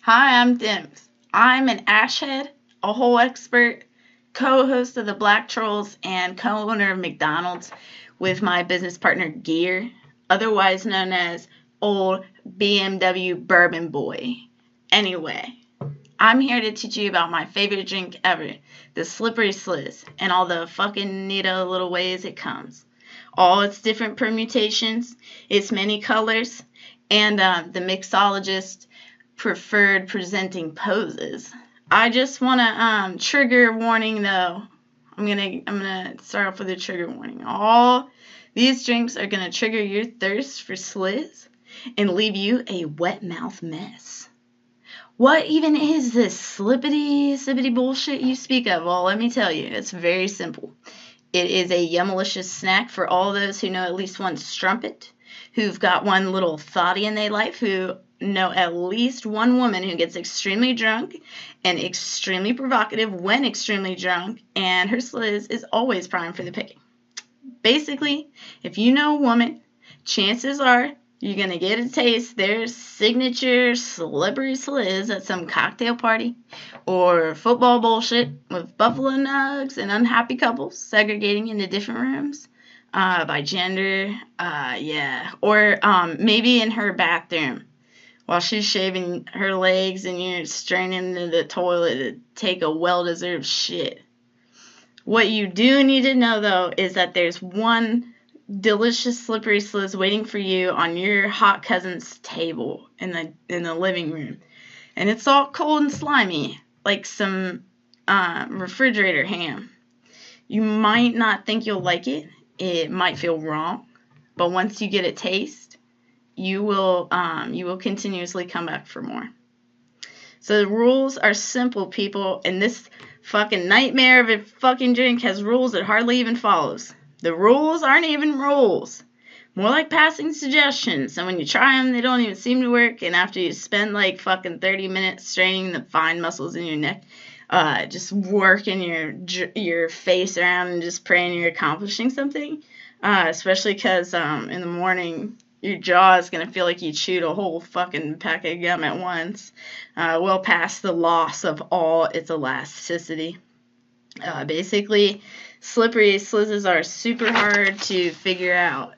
Hi, I'm Dims. I'm an ashhead, a whole expert, co-host of the Black Trolls, and co-owner of McDonald's with my business partner Gear, otherwise known as Old BMW Bourbon Boy. Anyway, I'm here to teach you about my favorite drink ever, the Slippery Slizz, and all the fucking neato little ways it comes. All its different permutations, its many colors, and the mixologist preferred presenting poses. I just want to trigger warning though. I'm gonna start off with a trigger warning. All these drinks are gonna trigger your thirst for Slizz and leave you a wet mouth mess. What even is this slippity bullshit you speak of? Well, let me tell you, it's very simple. It is a yummalicious snack for all those who know at least one strumpet, who've got one little thotty in their life, who know at least one woman who gets extremely drunk and extremely provocative when extremely drunk, and her Slizz is always prime for the picking. Basically, if you know a woman, chances are you're going to get a taste their signature slippery Slizz at some cocktail party or football bullshit with buffalo nugs and unhappy couples segregating into different rooms by gender, or maybe in her bathroom while she's shaving her legs and you're straining into the toilet to take a well-deserved shit. What you do need to know, though, is that there's one delicious slippery Slizz waiting for you on your hot cousin's table in the living room. And it's all cold and slimy, like some refrigerator ham. You might not think you'll like it. It might feel wrong. But once you get a taste, you will continuously come back for more. So the rules are simple, people, and this fucking nightmare of a fucking drink has rules it hardly even follows. The rules aren't even rules. More like passing suggestions, and when you try them, they don't even seem to work, and after you spend like fucking 30 minutes straining the fine muscles in your neck, just working your face around and just praying you're accomplishing something, especially because in the morning, your jaw is going to feel like you chewed a whole fucking pack of gum at once, well past the loss of all its elasticity. Basically, slippery Slizzes are super hard to figure out.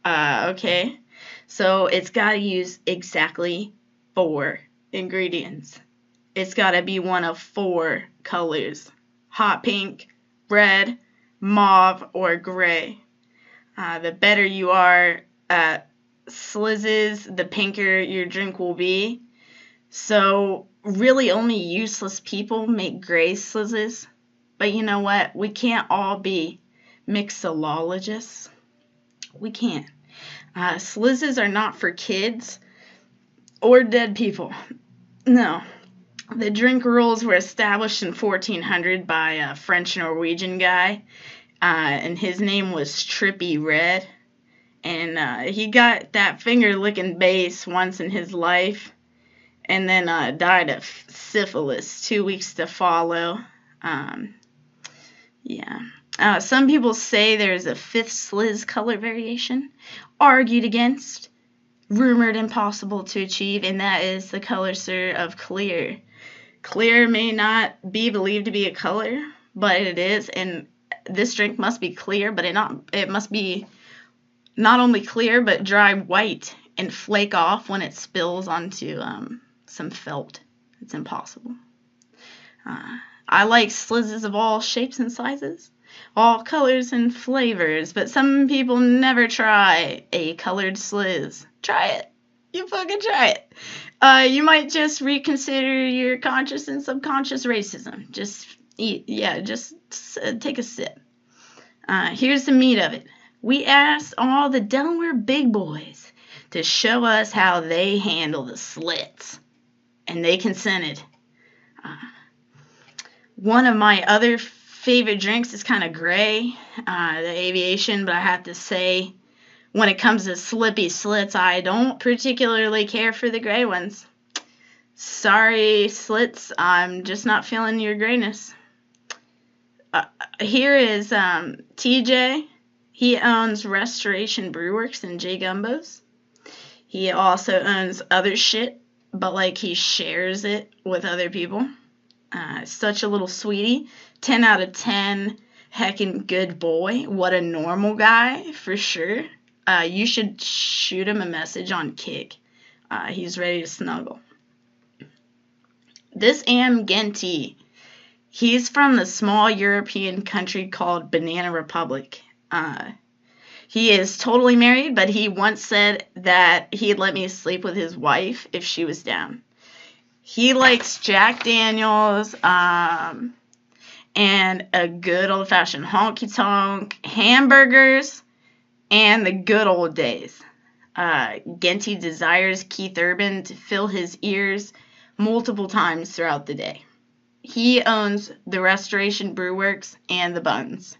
Okay, so it's got to use exactly 4 ingredients. It's got to be one of 4 colors: hot pink, red, mauve, or gray. The better you are at Slizzes, the pinker your drink will be. So really only useless people make gray Slizzes. But you know what? We can't all be mixologists. We can't. Slizzes are not for kids or dead people. No. The drink rules were established in 1400 by a French-Norwegian guy, and his name was Trippy Red. And he got that finger-licking bass once in his life, and then died of syphilis 2 weeks to follow. Some people say there's a 5th Slizz color variation, argued against, rumored impossible to achieve, and that is the color, sir, of clear. Clear may not be believed to be a color, but it is, and this drink must be clear, but it must be not only clear, but dry white and flake off when it spills onto some felt. It's impossible. I like Slizzes of all shapes and sizes, all colors and flavors, but some people never try a colored Slizz. Try it. You fucking try it. You might just reconsider your conscious and subconscious racism. Just take a sip. Here's the meat of it. We asked all the Delaware big boys to show us how they handle the slits, and they consented. One of my other favorite drinks is kind of gray, the aviation, but I have to say, when it comes to slippy slits, I don't particularly care for the gray ones. Sorry, slits, I'm just not feeling your grayness. Here is TJ. He owns Restoration Brewworks and J Gumbos. He also owns other shit but like he shares it with other people. Such a little sweetie. 10 out of 10. Heckin' good boy. What a normal guy, for sure. You should shoot him a message on Kick. He's ready to snuggle. This Am Genty, he's from the small European country called Banana Republic. He is totally married, but he once said that he'd let me sleep with his wife if she was down. He likes Jack Daniels, and a good old-fashioned honky-tonk, hamburgers, and the good old days. Genty desires Keith Urban to fill his ears multiple times throughout the day. He owns the Restoration Brew Works and the Buns.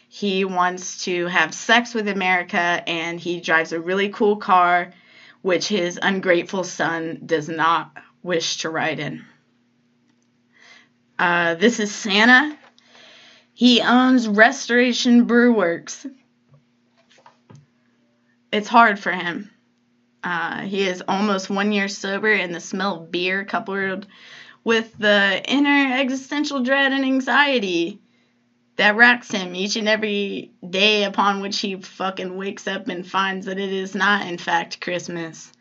He wants to have sex with America, and he drives a really cool car, which his ungrateful son does not wish to ride in. This is Santa. He owns Restoration Brew Works. It's hard for him. He is almost 1 year sober, and the smell of beer coupled with the inner existential dread and anxiety that racks him each and every day upon which he fucking wakes up and finds that it is not, in fact, Christmas.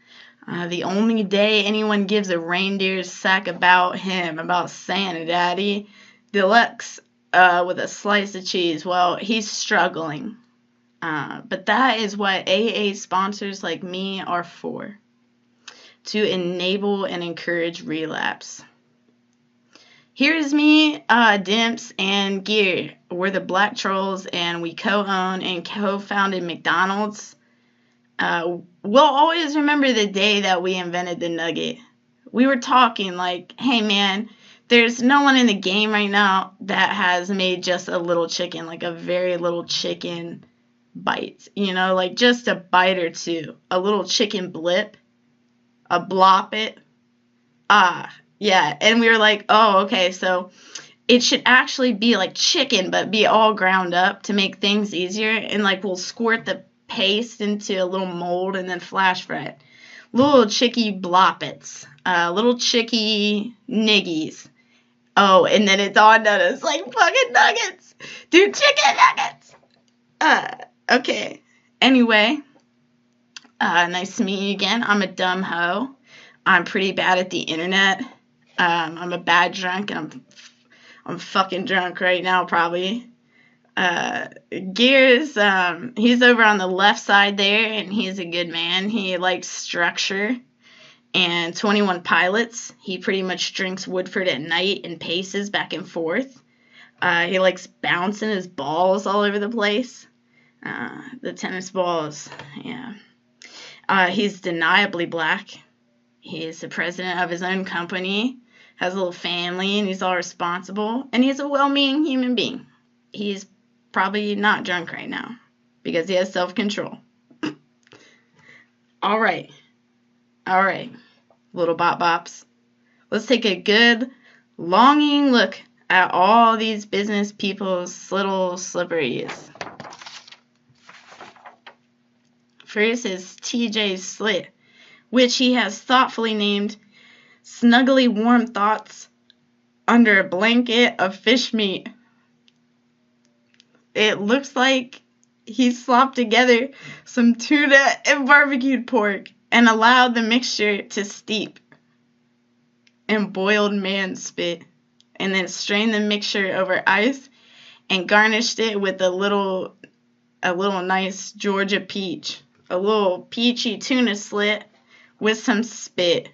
The only day anyone gives a reindeer's sack about him, about Santa Daddy Deluxe with a slice of cheese. Well, he's struggling. But that is what AA sponsors like me are for. To enable and encourage relapse. Here's me, Dimps, and Gear. We're the Black Trolls, and we co-own and co-founded McDonald's. We'll always remember the day that we invented the nugget. We were talking like, hey man, there's no one in the game right now that has made just a little chicken, like a very little chicken bite. You know, like just a bite or two. A little chicken blip. A blop it. Yeah, and we were like, oh, okay, so it should actually be like chicken, but be all ground up to make things easier, and like we'll squirt the paste into a little mold and then flash fry it. Little chicky bloppets, little chicky niggies. Oh, and then it dawned on us, like, fucking nuggets, dude, chicken nuggets. Okay, anyway, nice to meet you again. I'm a dumb hoe. I'm pretty bad at the internet. I'm a bad drunk, and I'm fucking drunk right now, probably. Gears, he's over on the left side there, and he's a good man. He likes Structure and 21 Pilots. He pretty much drinks Woodford at night and paces back and forth. He likes bouncing his balls all over the place. The tennis balls, yeah. He's deniably black. He's the president of his own company, has a little family, and he's all responsible, and he's a well-meaning human being. He's probably not drunk right now because he has self-control. All right, little bop-bops. Let's take a good, longing look at all these business people's little slipperies. First is TJ's slit, which he has thoughtfully named Snuggly Warm Thoughts Under a Blanket of Fish Meat. It looks like he slopped together some tuna and barbecued pork and allowed the mixture to steep in boiled man spit, and then strained the mixture over ice and garnished it with a little nice Georgia peach, a little peachy tuna slit with some spit.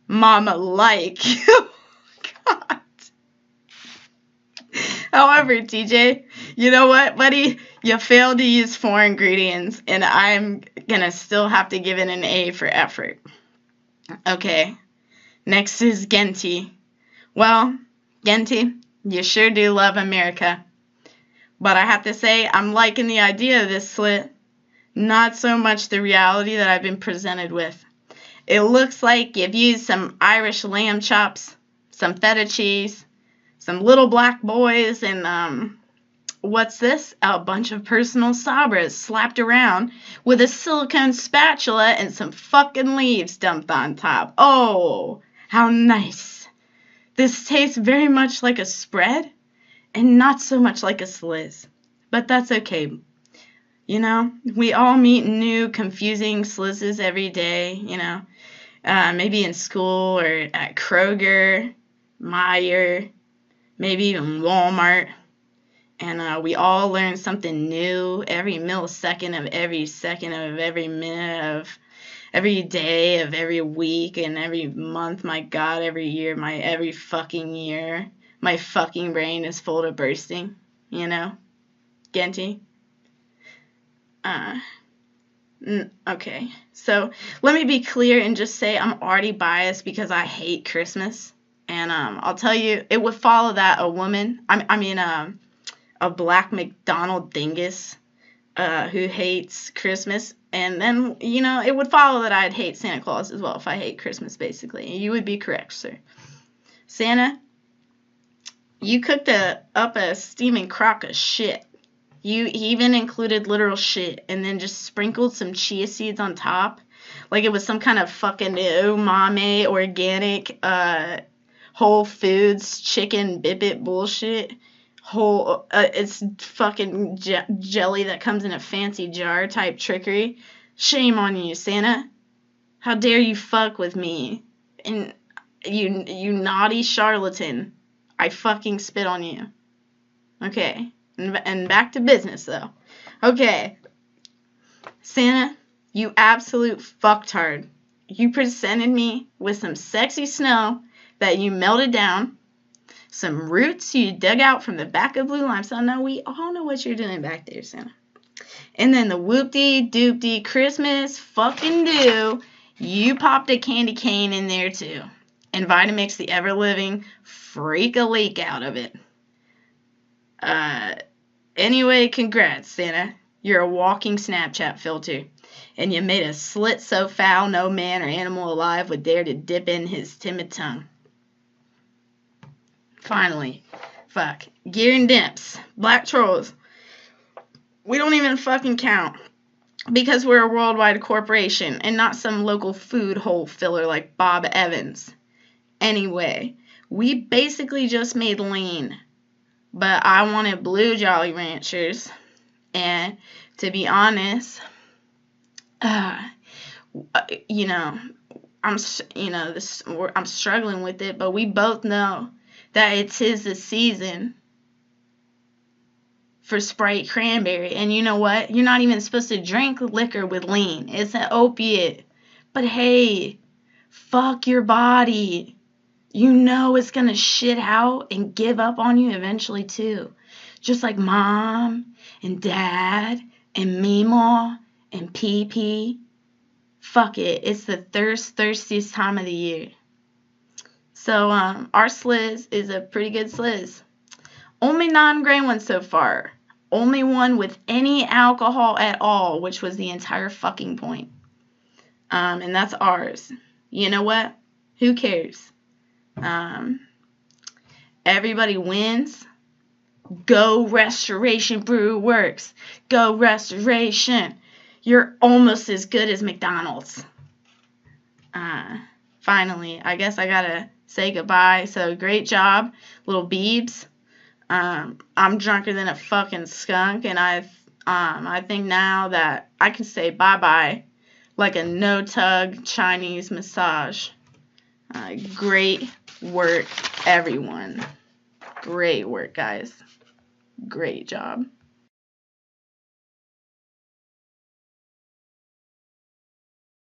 Mama like. God. However, TJ, you know what, buddy? You failed to use 4 ingredients, and I'm gonna still have to give it an A for effort. Okay. Next is Genty. Well, Genty, you sure do love America. But I have to say, I'm liking the idea of this slit. Not so much the reality that I've been presented with. It looks like you've used some Irish lamb chops, some feta cheese, some little black boys, and What's this? A bunch of personal Sabras slapped around with a silicone spatula and some fucking leaves dumped on top. Oh, how nice. This tastes very much like a spread and not so much like a Slizz. But that's okay. You know, we all meet new, confusing Slizzes every day, you know. Maybe in school or at Kroger, Meijer, maybe even Walmart. And we all learn something new every millisecond of every second of every minute of every day of every week and every month. My God, every year, every fucking year. My fucking brain is full to bursting, you know? Genty? Okay, so let me be clear and just say I'm already biased because I hate Christmas. And I'll tell you, it would follow that a woman, a black McDonald dingus who hates Christmas. And then, you know, it would follow that I'd hate Santa Claus as well if I hate Christmas, basically. You would be correct, sir. Santa, you cooked up a steaming crock of shit. You even included literal shit and then just sprinkled some chia seeds on top. Like it was some kind of fucking umami, organic, Whole Foods, chicken, bibbit bullshit. It's fucking jelly that comes in a fancy jar type trickery. Shame on you, Santa. How dare you fuck with me? And you naughty charlatan. I fucking spit on you. Okay. And back to business, though. Okay. Santa, you absolute fucktard. You presented me with some sexy snow that you melted down, some roots you dug out from the back of blue limestone. Now, we all know what you're doing back there, Santa. And then the whoop-de-doop-de Christmas fucking do, you popped a candy cane in there, too. And Vitamix the ever-living freak-a-leak out of it. Anyway, congrats, Santa. You're a walking Snapchat filter. And you made a slit so foul no man or animal alive would dare to dip in his timid tongue. Finally. Fuck. Gear and Dimps. Black Trolls. We don't even fucking count. Because we're a worldwide corporation and not some local food hole filler like Bob Evans. Anyway, we basically just made lean. But I wanted blue Jolly Ranchers, and to be honest, you know, I'm struggling with it. But we both know that it's the season for Sprite Cranberry, and you know what? You're not even supposed to drink liquor with lean. It's an opiate. But hey, fuck your body. You know it's going to shit out and give up on you eventually, too. Just like Mom and Dad and Meemaw and Pee-Pee. Fuck it. It's the thirstiest time of the year. So, our Slizz is a pretty good Slizz. Only non-grain one so far. Only one with any alcohol at all, which was the entire fucking point. And that's ours. You know what? Who cares? Everybody wins. Go Restoration Brew Works. Go Restoration. You're almost as good as McDonald's. Finally, I guess I gotta say goodbye. So great job, little Beebs. I'm drunker than a fucking skunk, and I think now that I can say bye-bye like a no-tug Chinese massage. Great work, everyone. Great work, guys. Great job.